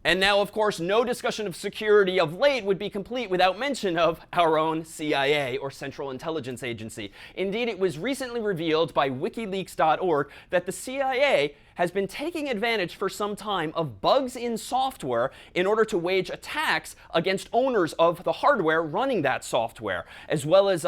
And now, of course, no discussion of security of late would be complete without mention of our own CIA, or Central Intelligence Agency. Indeed, it was recently revealed by WikiLeaks.org that the CIA has been taking advantage for some time of bugs in software in order to wage attacks against owners of the hardware running that software, as well as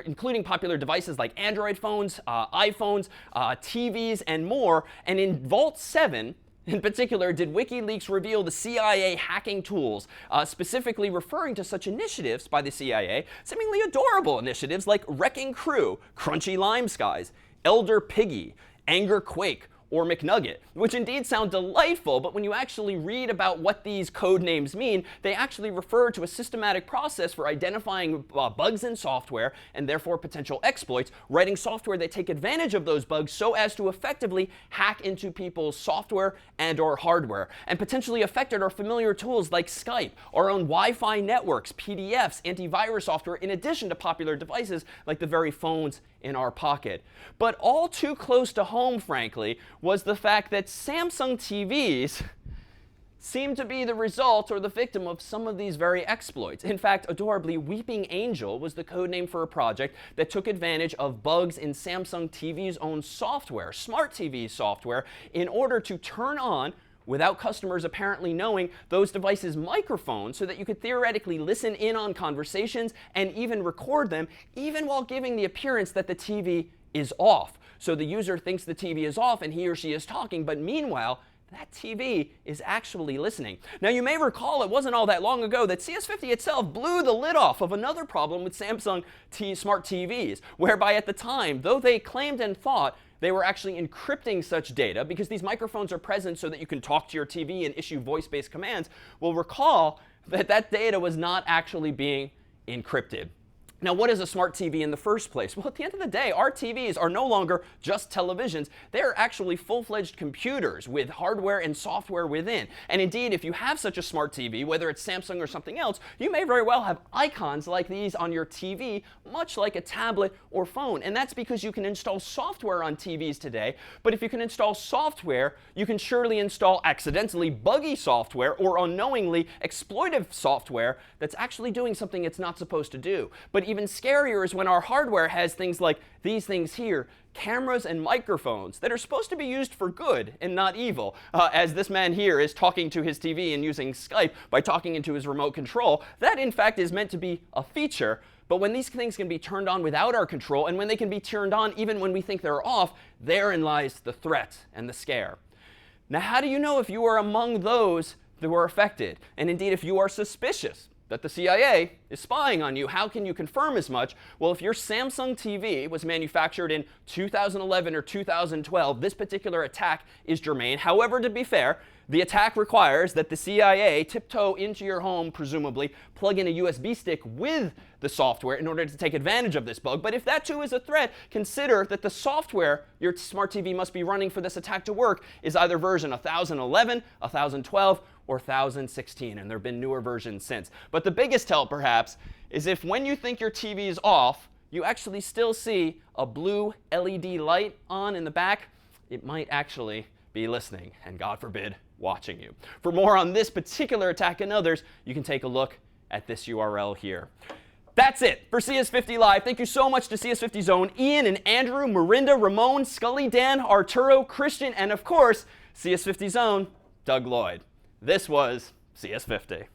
including popular devices like Android phones, iPhones, TVs, and more. And in Vault 7, in particular, did WikiLeaks reveal the CIA hacking tools, specifically referring to such initiatives by the CIA, seemingly adorable initiatives like Wrecking Crew, Crunchy Lime Skies, Elder Piggy, Anger Quake, or McNugget, which indeed sound delightful, but when you actually read about what these code names mean, they actually refer to a systematic process for identifying bugs in software and therefore potential exploits, writing software that take advantage of those bugs so as to effectively hack into people's software and or hardware. And potentially affected are familiar tools like Skype, our own Wi-Fi networks, PDFs, antivirus software, in addition to popular devices like the very phones in our pocket. But all too close to home, frankly, was the fact that Samsung TVs seem to be the result or the victim of some of these very exploits. In fact, adorably, Weeping Angel was the code name for a project that took advantage of bugs in Samsung TV's own software, smart TV software, in order to turn on, without customers apparently knowing, those devices' microphones so that you could theoretically listen in on conversations and even record them, even while giving the appearance that the TV is off. So the user thinks the TV is off and he or she is talking, but meanwhile, that TV is actually listening. Now, you may recall it wasn't all that long ago that CS50 itself blew the lid off of another problem with Samsung smart TVs, whereby at the time, though they claimed and thought they were actually encrypting such data, because these microphones are present so that you can talk to your TV and issue voice-based commands, well, recall that that data was not actually being encrypted. Now, what is a smart TV in the first place? Well, at the end of the day, our TVs are no longer just televisions. They're actually full-fledged computers with hardware and software within. And indeed, if you have such a smart TV, whether it's Samsung or something else, you may very well have icons like these on your TV, much like a tablet or phone. And that's because you can install software on TVs today. But if you can install software, you can surely install accidentally buggy software or unknowingly exploitive software that's actually doing something it's not supposed to do. But even scarier is when our hardware has things like these things here, cameras and microphones that are supposed to be used for good and not evil, as this man here is talking to his TV and using Skype by talking into his remote control. That, in fact, is meant to be a feature. But when these things can be turned on without our control, and when they can be turned on even when we think they're off, therein lies the threat and the scare. Now, how do you know if you are among those that were affected? And indeed, if you are suspicious that the CIA is spying on you, how can you confirm as much? Well, if your Samsung TV was manufactured in 2011 or 2012, this particular attack is germane. However, to be fair, the attack requires that the CIA tiptoe into your home, presumably, plug in a USB stick with the software in order to take advantage of this bug. But if that too is a threat, consider that the software your smart TV must be running for this attack to work is either version 1011, 1012, or 1016, and there have been newer versions since. But the biggest tell, perhaps, is if when you think your TV is off, you actually still see a blue LED light on in the back, it might actually be listening, and God forbid, watching you. For more on this particular attack and others, you can take a look at this URL here. That's it for CS50 Live. Thank you so much to CS50 Zone, Ian and Andrew, Marinda, Ramon, Scully, Dan, Arturo, Christian, and of course, CS50 Zone, Doug Lloyd. This was CS50.